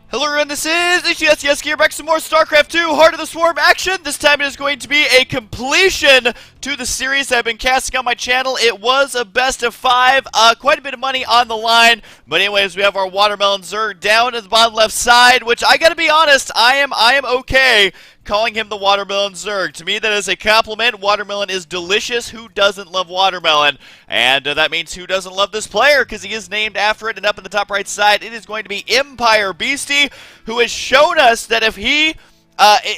Hello everyone, this is XiGua here, back some more StarCraft 2 Heart of the Swarm action. This time it is going to be a completion to the series that I've been casting on my channel. It was a best of 5, quite a bit of money on the line. But anyways, we have our Watermelon Zerg down at the bottom left side, which I gotta be honest, I am okay calling him the Watermelon Zerg. To me, that is a compliment. Watermelon is delicious. Who doesn't love watermelon? And that means who doesn't love this player, because he is named after it. And up in the top right side, it is going to be Empire Beasty, who has shown us that if he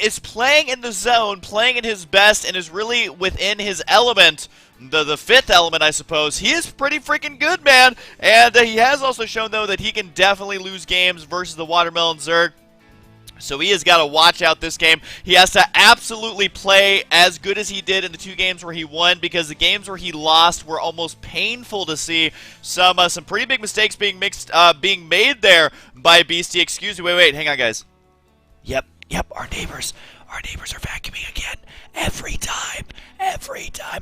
is playing in the zone, playing in his best, and is really within his element, the fifth element, I suppose, he is pretty freaking good, man. And he has also shown, though, that he can definitely lose games versus the Watermelon Zerg. So he has got to watch out this game. He has to absolutely play as good as he did in the 2 games where he won, because the games where he lost were almost painful to see. Some pretty big mistakes being made there by Beasty. Excuse me, wait, hang on, guys. Yep, our neighbors are vacuuming again. Every time.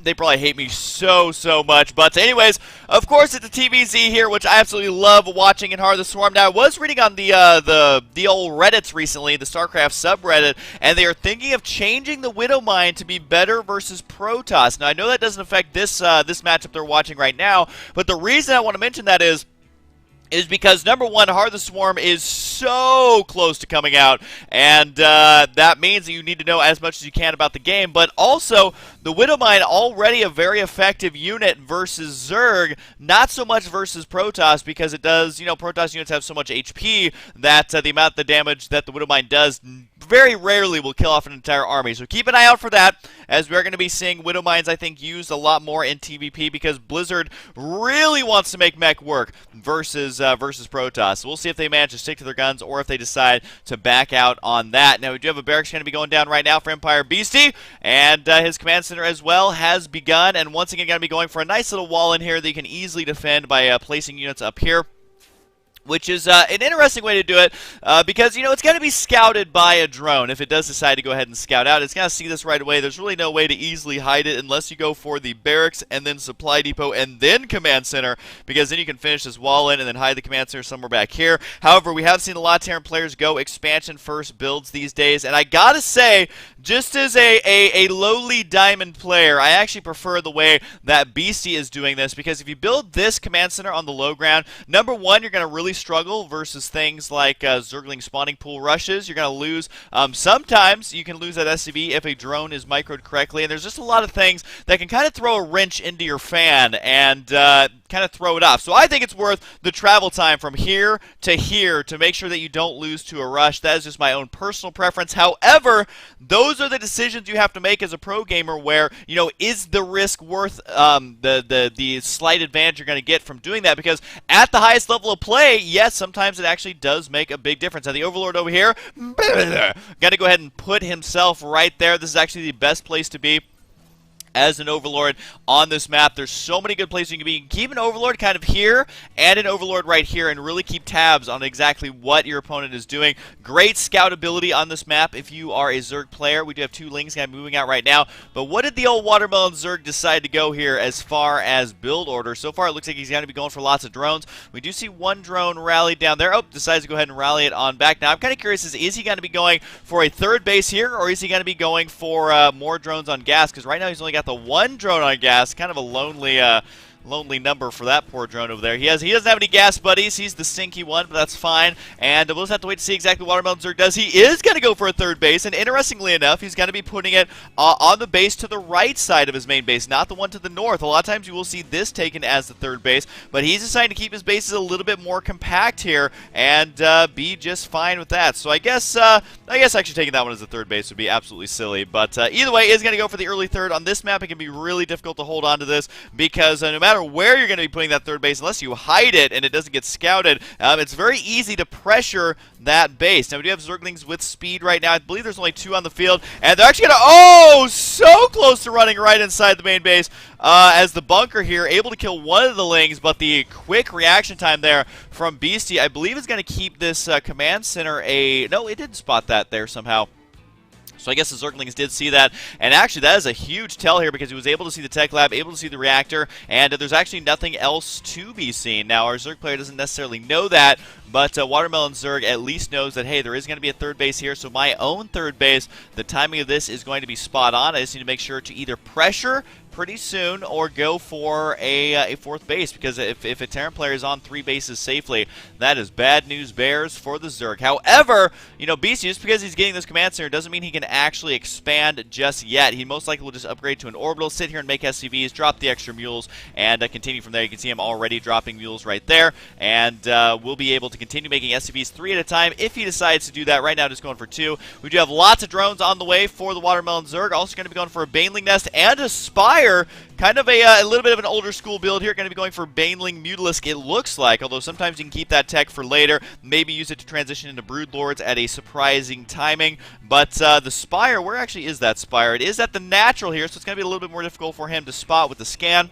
They probably hate me so much. But anyways, of course, it's a TvZ here, which I absolutely love watching in Heart of the Swarm. Now, I was reading on the old Reddits recently, the StarCraft subreddit, and they are thinking of changing the Widow Mine to be better versus Protoss. Now, I know that doesn't affect this matchup they're watching right now, but the reason I want to mention that is because, number one, Heart of the Swarm is so close to coming out, and that means that you need to know as much as you can about the game, but also, the Widowmine, already a very effective unit versus Zerg, not so much versus Protoss, because it does, Protoss units have so much HP that the amount of the damage that the Widowmine does very rarely will kill off an entire army. So keep an eye out for that, as we're going to be seeing Widow Mines, I think, used a lot more in TvP, because Blizzard really wants to make mech work versus Protoss. So we'll see if they manage to stick to their guns, or if they decide to back out on that. Now, we do have a barracks going to be going down right now for Empire Beasty, and his command center as well has begun, and once again going to be going for a nice little wall in here that you can easily defend by placing units up here, which is an interesting way to do it, because, it's going to be scouted by a drone. If it does decide to go ahead and scout out, it's going to see this right away. There's really no way to easily hide it unless you go for the barracks and then supply depot and then command center, because then you can finish this wall in and then hide the command center somewhere back here. However, we have seen a lot of Terran players go expansion first builds these days, and I gotta say, just as a lowly diamond player, I actually prefer the way that Beasty is doing this, because if you build this command center on the low ground, number one, you're going to really struggle versus things like Zergling spawning pool rushes. You're going to lose. Sometimes you can lose that SCV if a drone is microed correctly, and there's just a lot of things that can kind of throw a wrench into your fan and kind of throw it off. So I think it's worth the travel time from here to make sure that you don't lose to a rush. That is just my own personal preference. However, those are the decisions you have to make as a pro gamer, where, is the risk worth the slight advantage you're going to get from doing that? Because at the highest level of play, yes, sometimes it actually does make a big difference. Now, the Overlord over here, got to go ahead and put himself right there. This is actually the best place to be as an Overlord on this map. There's so many good places you can be. You can keep an Overlord kind of here and an Overlord right here, and really keep tabs on exactly what your opponent is doing. Great scout ability on this map if you are a Zerg player. We do have 2 Lings kind of moving out right now, but what did the old Watermelon Zerg decide to go here as far as build order? So far, it looks like he's going to be going for lots of drones. We do see 1 drone rallied down there. Oh, decides to go ahead and rally it on back. Now, I'm kind of curious, is he going to be going for a 3rd base here, or is he going to be going for more drones on gas? Because right now, he's only got the 1 drone on gas. Kind of a lonely number for that poor drone over there. He doesn't have any gas buddies. He's the stinky one, but that's fine. And we'll just have to wait to see exactly what Watermelon Zerg does. He is going to go for a 3rd base, and interestingly enough, he's going to be putting it on the base to the right side of his main base, not the one to the north. A lot of times you will see this taken as the 3rd base, but he's deciding to keep his bases a little bit more compact here and be just fine with that. So I guess actually taking that one as the 3rd base would be absolutely silly. But either way, is going to go for the early 3rd. On this map, it can be really difficult to hold on to this, because no matter where you're going to be putting that 3rd base, unless you hide it and it doesn't get scouted, it's very easy to pressure that base. Now, we do have Zerglings with speed right now. I believe there's only 2 on the field, and they're actually going to, so close to running right inside the main base, as the bunker here, able to kill 1 of the Lings, but the quick reaction time there from Beasty, I believe, is going to keep this command center no, it didn't spot that there somehow. So I guess the Zerglings did see that, and actually that is a huge tell here because he was able to see the tech lab, able to see the reactor, and there's actually nothing else to be seen. Now, our Zerg player doesn't necessarily know that, But Watermelon Zerg at least knows that, hey, there is going to be a third base here, so my own third base, the timing of this is going to be spot on. I just need to make sure to either pressure pretty soon or go for a fourth base, because if a Terran player is on 3 bases safely, that is bad news bears for the Zerg. However, you know, Beasty, just because he's getting this command center doesn't mean he can actually expand just yet. He most likely will just upgrade to an orbital, sit here and make SCVs, drop the extra mules, and continue from there. You can see him already dropping mules right there, and we'll be able to continue making SCVs 3 at a time if he decides to do that. Right now, just going for 2. We do have lots of drones on the way for the Watermelon Zerg. Also going to be going for a Baneling Nest and a Spire. Kind of a little bit of an older school build here. Going to be going for Baneling Mutalisk, it looks like, although sometimes you can keep that tech for later. Maybe use it to transition into Broodlords at a surprising timing. But the Spire, where actually is that Spire? It is at the natural here, so it's going to be a little bit more difficult for him to spot with the scan,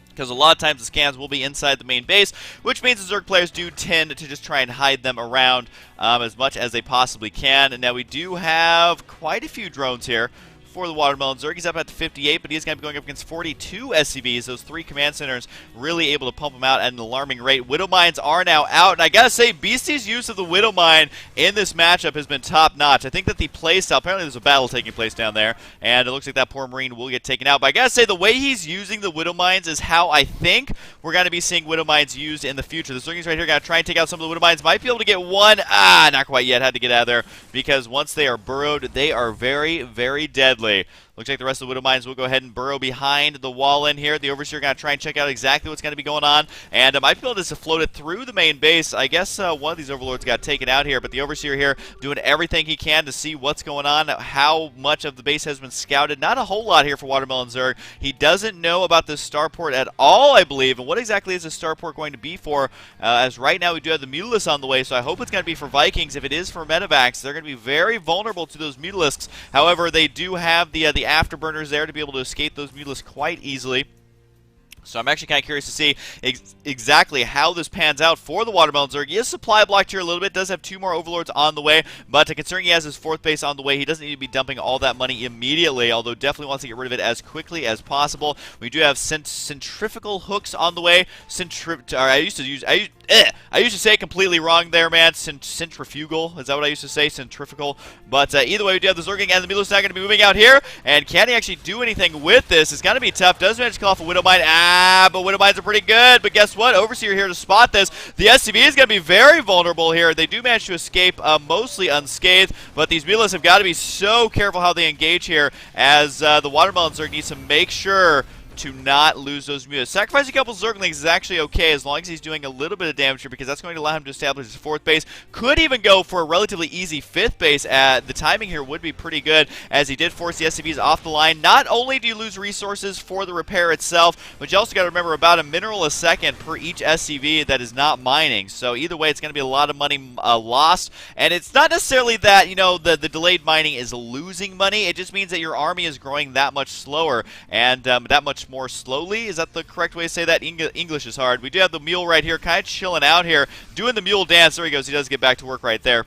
because a lot of times the scans will be inside the main base, which means the Zerg players do tend to just try and hide them around as much as they possibly can. And now we do have quite a few drones here for the Watermelon Zerg. He's up at 58, but he's going to be going up against 42 SCVs. Those 3 command centers really able to pump him out at an alarming rate. Widow Mines are now out, and I gotta say, Beasty's use of the Widow Mine in this matchup has been top-notch. I think that the playstyle, apparently there's a battle taking place down there, and it looks like that poor Marine will get taken out. But I gotta say, the way he's using the Widow Mines is how I think we're going to be seeing Widow Mines used in the future. The Zerglings right here going to try and take out some of the Widow Mines. Might be able to get one. Not quite yet. Had to get out of there, because once they are burrowed, they are very, very deadly. Looks like the rest of the Widow Mines will go ahead and burrow behind the wall in here. The Overseer going to try and check out exactly what's going to be going on. And might be able to just float it through the main base. I guess one of these Overlords got taken out here, but the Overseer here doing everything he can to see what's going on, how much of the base has been scouted. Not a whole lot here for Watermelon Zerg. He doesn't know about this starport at all, I believe. And what exactly is this starport going to be for? As right now we do have the Mutalisks on the way, so I hope it's going to be for Vikings. If it is for Medivacs, they're going to be very vulnerable to those Mutalisks. However, they do have the afterburners there to be able to escape those Mutalisks quite easily. So I'm actually kind of curious to see exactly how this pans out for the Watermelon Zerg. He is supply blocked here a little bit. Does have 2 more Overlords on the way, but considering he has his 4th base on the way, he doesn't need to be dumping all that money immediately, although definitely wants to get rid of it as quickly as possible. We do have centrifugal hooks on the way. I used to say it completely wrong there, man. Centrifugal. Is that what I used to say? Centrifugal. But either way, we do have the Zergling and the Mutalisk now going to be moving out here. And can he actually do anything with this? It's going to be tough. Does manage to call off a Widow Mine. But Widow Mines are pretty good. But guess what? Overseer here to spot this. The SCV is going to be very vulnerable here. They do manage to escape mostly unscathed. But these Mutalisks have got to be so careful how they engage here, as the Watermelon Zerg needs to make sure to not lose those mutants. Sacrificing a couple Zerglings is actually okay as long as he's doing a little bit of damage here, because that's going to allow him to establish his 4th base. Could even go for a relatively easy 5th base. The timing here would be pretty good, as he did force the SCVs off the line. Not only do you lose resources for the repair itself, but you also got to remember about a mineral a second per each SCV that is not mining. So either way, it's going to be a lot of money lost. And it's not necessarily that, you know, the delayed mining is losing money. It just means that your army is growing that much slower and that much more slowly. Is that the correct way to say that? English is hard. We do have the mule right here, kind of chilling out here, doing the mule dance. There he goes. He does get back to work right there.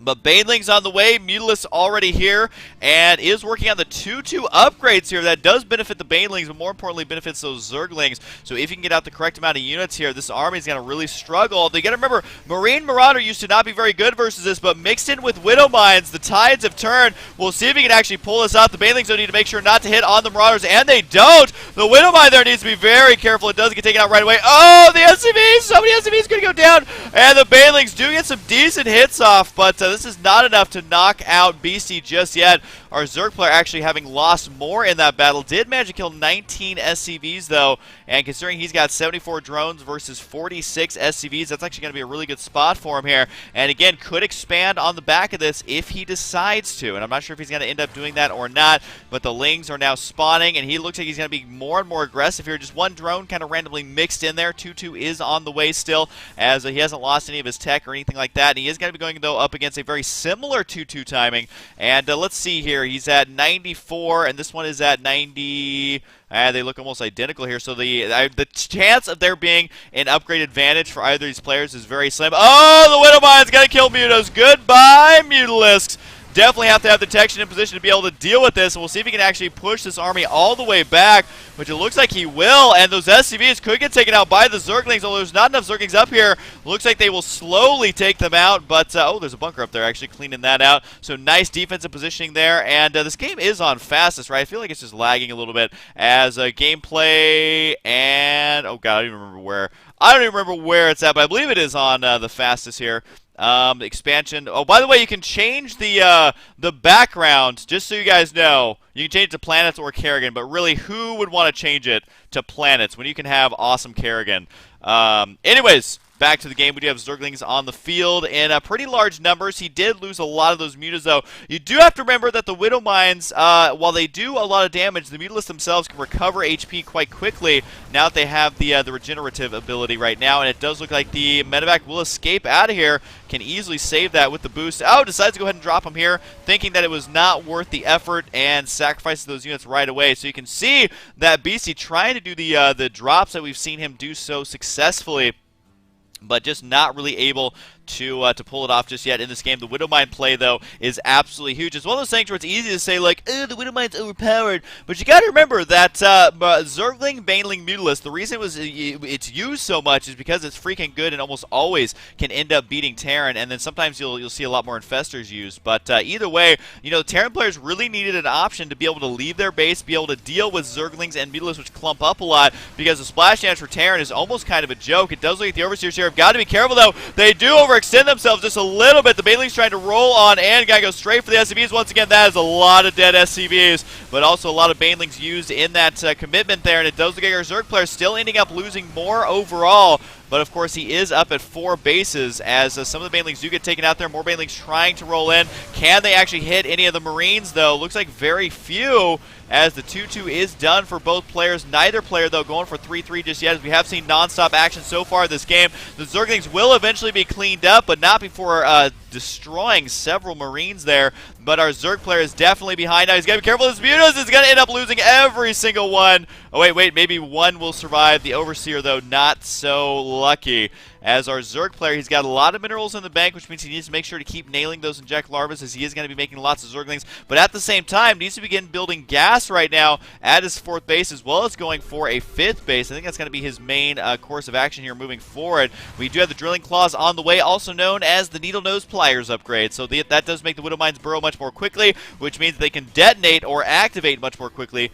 But Baneling's on the way, Mutalisk already here, and is working on the 2-2 upgrades here. That does benefit the Banelings, but more importantly benefits those Zerglings. So if you can get out the correct amount of units here, this army is going to really struggle. They got to remember, Marine Marauder used to not be very good versus this, but mixed in with Widow Mines, the tides have turned. We'll see if he can actually pull this out. The Banelings don't need to make sure not to hit on the Marauders, and they don't. The Widow Mine there needs to be very careful. It does get taken out right away. Oh, the SCVs! So many SCVs going to go down, and the Banelings do get some decent hits off, but this is not enough to knock out Beasty just yet. Our Zerg player actually having lost more in that battle. Did manage to kill 19 SCVs though, and considering he's got 74 drones versus 46 SCVs, that's actually going to be a really good spot for him here. And again, could expand on the back of this if he decides to, and I'm not sure if he's going to end up doing that or not, but the Lings are now spawning, and he looks like he's going to be more and more aggressive here. Just one drone kind of randomly mixed in there. 2-2 is on the way still, as he hasn't lost any of his tech or anything like that, and he is going to be going though up against a very similar 2-2 timing. And let's see here, he's at 94, and this one is at 90. They look almost identical here, so the chance of there being an upgrade advantage for either of these players is very slim. Oh, the Widow Mine's gonna kill Mutos. Goodbye, Mutalisks. definitely have to have the Detection in position to be able to deal with this, and we'll see if he can actually push this army all the way back, which it looks like he will, and those SCVs could get taken out by the Zerglings, although there's not enough Zerglings up here. Looks like they will slowly take them out, but, oh, there's a bunker up there, actually cleaning that out, so nice defensive positioning there, and this game is on fastest, right? I feel like it's just lagging a little bit as gameplay, and, oh god, I don't even remember where it's at, but I believe it is on the fastest here. Expansion. Oh, by the way, you can change the background, just so you guys know. You can change it to planets or Kerrigan, but really, who would want to change it to planets when you can have awesome Kerrigan? Anyways, back to the game. We do have Zerglings on the field in pretty large numbers. He did lose a lot of those mutas, though. You do have to remember that the Widow Mines, while they do a lot of damage, the Mutalisks themselves can recover HP quite quickly now that they have the regenerative ability right now, and it does look like the medevac will escape out of here. Can easily save that with the boost. Oh, decides to go ahead and drop him here, thinking that it was not worth the effort, and sacrifices those units right away. So you can see that Beasty trying to do the drops that we've seen him do so successfully, but just not really able to pull it off just yet in this game. The Widow Mine play, though, is absolutely huge. It's one of those things where it's easy to say, like, oh, the Widow Mine's overpowered, but you got to remember that Zergling, Baneling, Mutalist, the reason it's used so much is because it's freaking good and almost always can end up beating Terran, and then sometimes you'll see a lot more Infestors used. But either way, you know, the Terran players really needed an option to be able to leave their base, be able to deal with Zerglings and Mutalists, which clump up a lot, because the splash damage for Terran is almost kind of a joke. It does look like the Overseers here have got to be careful, though. They do overextend themselves just a little bit. The Banelings trying to roll on and gotta go straight for the SCVs. Once again, that is a lot of dead SCVs, but also a lot of Banelings used in that commitment there, and it does look like our Zerg player still ending up losing more overall. But of course, he is up at 4 bases as some of the Banelings do get taken out there. More Banelings trying to roll in. Can they actually hit any of the Marines, though? Looks like very few, as the 2-2 is done for both players. Neither player, though, going for 3-3 just yet, as we have seen non-stop action so far this game. The Zerglings will eventually be cleaned up, but not before destroying several Marines there. But our Zerg player is definitely behind now. He's got to be careful of his Mutas. He's going to end up losing every single one. Oh, wait, maybe one will survive. The Overseer, though, not so lucky. As our Zerg player, he's got a lot of minerals in the bank, which means he needs to make sure to keep nailing those inject larvas, as he is going to be making lots of Zerglings. But at the same time, needs to begin building gas right now at his 4th base, as well as going for a 5th base. I think that's going to be his main course of action here moving forward. We do have the Drilling Claws on the way, also known as the Needle Nose Pliers upgrade. So that does make the Widow Mines burrow much more quickly, which means they can detonate or activate much more quickly.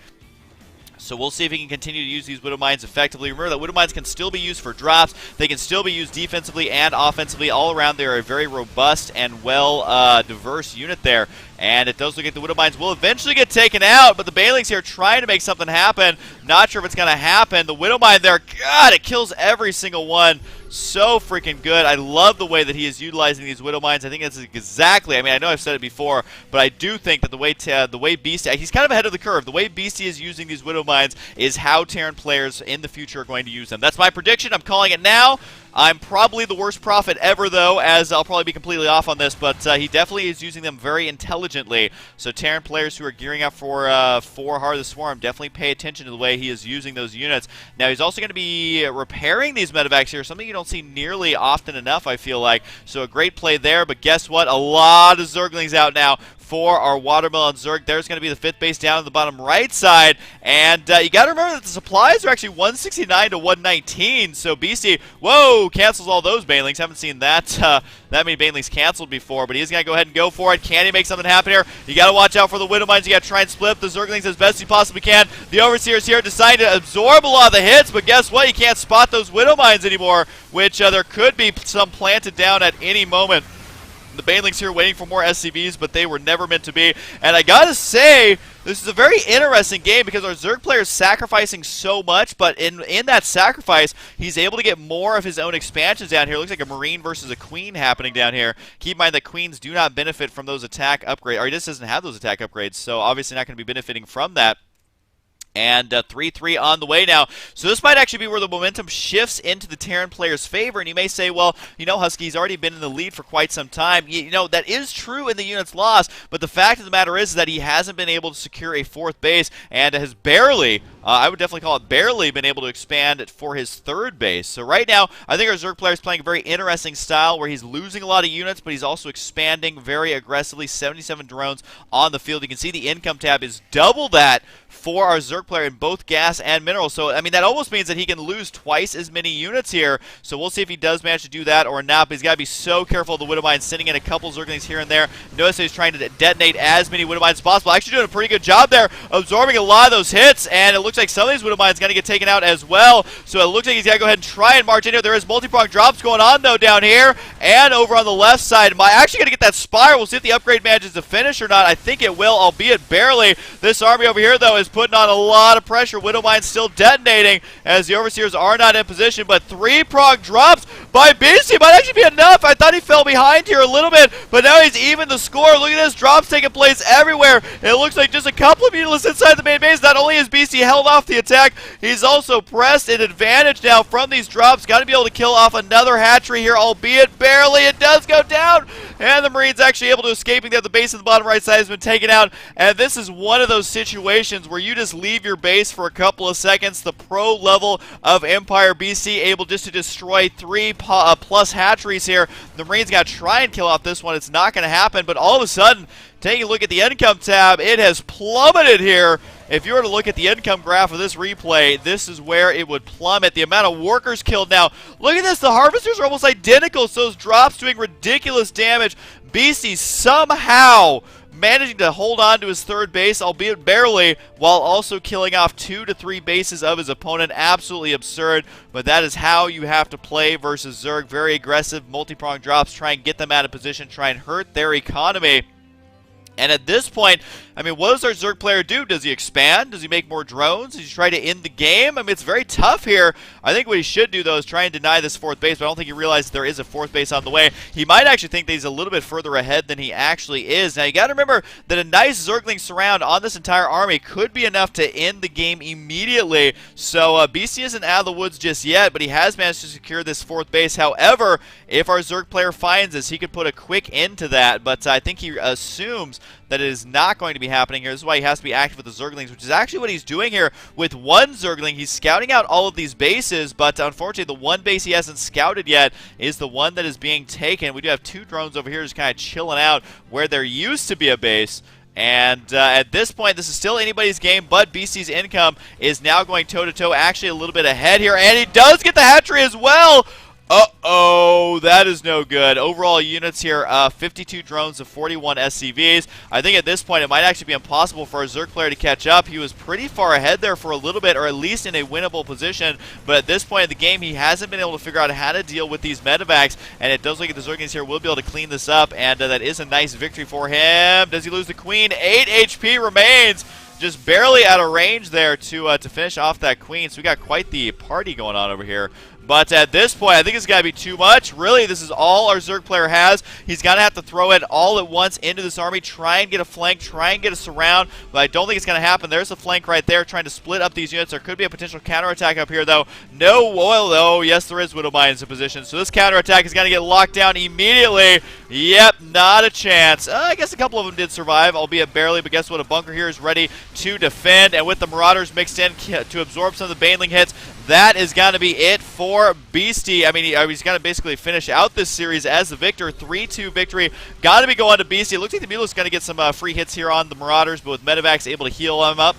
So we'll see if he can continue to use these Widow Mines effectively. Remember that Widow Mines can still be used for drops. They can still be used defensively and offensively. All around, they are a very robust and well diverse unit there. And it does look like the Widow Mines will eventually get taken out, but the Banelings here trying to make something happen. Not sure if it's going to happen. The Widow Mine there, God, it kills every single one. So freaking good. I love the way that he is utilizing these Widow Mines. I think that's exactly, I mean, I know I've said it before, but I do think that the way Beasty, he's kind of ahead of the curve. The way Beasty is using these Widow Mines is how Terran players in the future are going to use them. That's my prediction. I'm calling it now. I'm probably the worst prophet ever, though, as I'll probably be completely off on this, but he definitely is using them very intelligently. So Terran players who are gearing up for Heart of the Swarm, definitely pay attention to the way he is using those units. Now, he's also going to be repairing these medevacs here, something you don't see nearly often enough, I feel like. So a great play there, but guess what? A lot of Zerglings out now for our Watermelon Zerg. There's going to be the 5th base down on the bottom right side, and you got to remember that the supplies are actually 169 to 119, so Beasty, whoa, cancels all those Banelings. Haven't seen that that many Banelings canceled before, but he's going to go ahead and go for it. Can he make something happen here? You got to watch out for the Widow Mines. You got to try and split the Zerglings as best he possibly can. The Overseers here decide to absorb a lot of the hits, but guess what? You can't spot those Widow Mines anymore, which there could be some planted down at any moment. The Banelings here waiting for more SCVs, but they were never meant to be. And I gotta say, this is a very interesting game because our Zerg player is sacrificing so much, but in that sacrifice, he's able to get more of his own expansions down here. Looks like a Marine versus a Queen happening down here. Keep in mind that Queens do not benefit from those attack upgrades, or he just doesn't have those attack upgrades, so obviously not going to be benefiting from that. And 3-3 on the way now. So this might actually be where the momentum shifts into the Terran player's favor. And you may say, well, you know, Husky's already been in the lead for quite some time. You know, that is true in the unit's loss. But the fact of the matter is that he hasn't been able to secure a 4th base and has barely I would definitely call it barely, been able to expand it for his third base. So right now, I think our Zerg player is playing a very interesting style where he's losing a lot of units, but he's also expanding very aggressively. 77 drones on the field. You can see the income tab is double that for our Zerg player in both gas and minerals. So, I mean, that almost means that he can lose twice as many units here. So we'll see if he does manage to do that or not, but he's got to be so careful of the Widow Mines, sending in a couple Zerglings here and there. Notice he's trying to detonate as many Widow Mines as possible. Actually doing a pretty good job there, absorbing a lot of those hits, and it looks like some of these Widow Mines are going to get taken out as well. So it looks like he's got to go ahead and try and march in here. There is multi-prong drops going on, though, down here and over on the left side. Am I actually going to get that Spire? We'll see if the upgrade manages to finish or not. I think it will, albeit barely. This army over here, though, is putting on a lot of pressure. Widow Mines still detonating as the Overseers are not in position, but 3-prong drops by Beasty might actually be enough. I thought he fell behind here a little bit, but now he's even the score. Look at this, drops taking place everywhere. It looks like just a couple of units inside the main base. Not only is Beasty held off the attack, he's also pressed an advantage now from these drops. Got to be able to kill off another hatchery here, albeit barely. It does go down, and the Marines actually able to escaping there. The base in the bottom right side has been taken out, and this is one of those situations where you just leave your base for a couple of seconds. The pro level of Empire BC able just to destroy 3+ hatcheries here. The Marines got to try and kill off this one. It's not going to happen, but all of a sudden, taking a look at the income tab, it has plummeted here. If you were to look at the income graph of this replay, this is where it would plummet. The amount of workers killed now. Look at this. The harvesters are almost identical. So those drops doing ridiculous damage. Beastie somehow managing to hold on to his third base, albeit barely, while also killing off 2 to 3 bases of his opponent. Absolutely absurd, but that is how you have to play versus Zerg. Very aggressive, multi-pronged drops, try and get them out of position, try and hurt their economy. And at this point, I mean, what does our Zerg player do? Does he expand? Does he make more drones? Does he try to end the game? I mean, it's very tough here. I think what he should do, though, is try and deny this fourth base, but I don't think he realizes there is a fourth base on the way. He might actually think that he's a little bit further ahead than he actually is. Now, you got to remember that a nice Zergling surround on this entire army could be enough to end the game immediately. So, BC isn't out of the woods just yet, but he has managed to secure this fourth base. However, if our Zerg player finds this, he could put a quick end to that, but I think he assumes that it is not going to be happening here. This is why he has to be active with the Zerglings, which is actually what he's doing here with one Zergling. He's scouting out all of these bases, but unfortunately the one base he hasn't scouted yet is the one that is being taken. We do have 2 drones over here just kind of chilling out where there used to be a base. And at this point, this is still anybody's game, but BC's income is now going toe-to-toe, actually a little bit ahead here, and he does get the hatchery as well. Uh-oh, that is no good. Overall units here, 52 drones to 41 SCVs. I think at this point it might actually be impossible for a Zerg player to catch up. He was pretty far ahead there for a little bit, or at least in a winnable position. But at this point in the game, he hasn't been able to figure out how to deal with these medevacs. And it does look like the Zerglings here will be able to clean this up, and that is a nice victory for him. Does he lose the Queen? 8 HP remains. Just barely out of range there to finish off that Queen. So we got quite the party going on over here. But at this point, I think it's got to be too much. Really, this is all our Zerg player has. He's going to have to throw it all at once into this army, try and get a flank, try and get a surround. But I don't think it's going to happen. There's a flank right there trying to split up these units. There could be a potential counterattack up here, though. No oil, though. Yes, there is Widow Mines in position. So this counterattack is going to get locked down immediately. Yep, not a chance. I guess a couple of them did survive, albeit barely. But guess what? A bunker here is ready to defend. And with the Marauders mixed in to absorb some of the Baneling hits, that is going to be it for Beastie. I mean, he's going to basically finish out this series as the victor. 3-2 victory. Got to be going to Beastie. It looks like the Mule is going to get some free hits here on the Marauders, but with medevacs able to heal them up,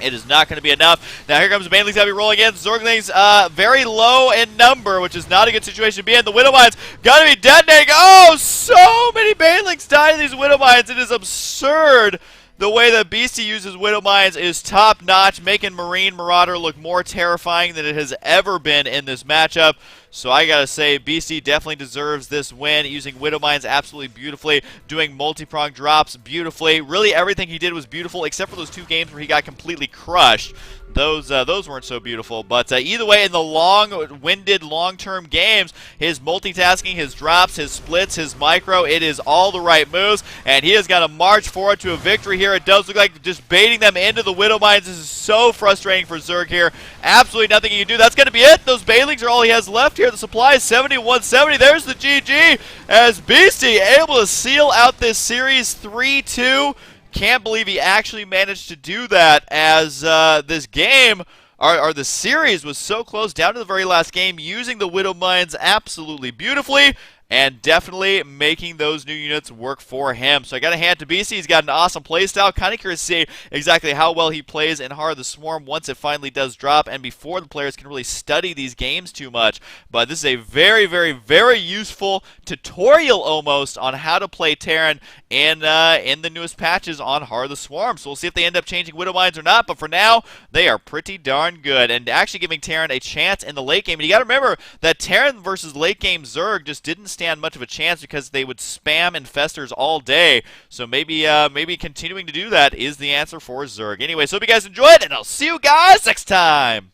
it is not going to be enough. Now here comes the Banelings got to be rolling in. Zerglings very low in number, which is not a good situation to be in. The Widow Mines got to be detonating. Oh, so many Banelings die to these Widow Mines. It is absurd. The way that Beastie uses Widow Mines is top-notch, making Marine Marauder look more terrifying than it has ever been in this matchup. So I gotta say, Beastie definitely deserves this win, using Widow Mines absolutely beautifully, doing multi-prong drops beautifully. Really, everything he did was beautiful, except for those 2 games where he got completely crushed. Those weren't so beautiful. But either way, in the long-winded, long-term games, his multitasking, his drops, his splits, his micro, it is all the right moves. And he has got to march forward to a victory here. It does look like just baiting them into the Widow Mines. This is so frustrating for Zerg here. Absolutely nothing he can do. That's going to be it. Those Banelings are all he has left here. The supply is 71-70. There's the GG as Beastie able to seal out this series 3-2. Can't believe he actually managed to do that, as this game, or the series, was so close down to the very last game, using the Widow Mines absolutely beautifully, and definitely making those new units work for him. So I got to hand it to Beasty. He's got an awesome playstyle. Kind of curious to see exactly how well he plays in Heart of the Swarm once it finally does drop, and before the players can really study these games too much. But this is a very, very, very useful tutorial almost on how to play Terran in the newest patches on Heart of the Swarm. So we'll see if they end up changing Widow Mines or not, but for now, they are pretty darn good, and actually giving Terran a chance in the late game. And you got to remember that Terran versus late game Zerg just didn't stand much of a chance because they would spam infestors all day. So maybe continuing to do that is the answer for Zerg. Anyway, so hope you guys enjoyed, and I'll see you guys next time.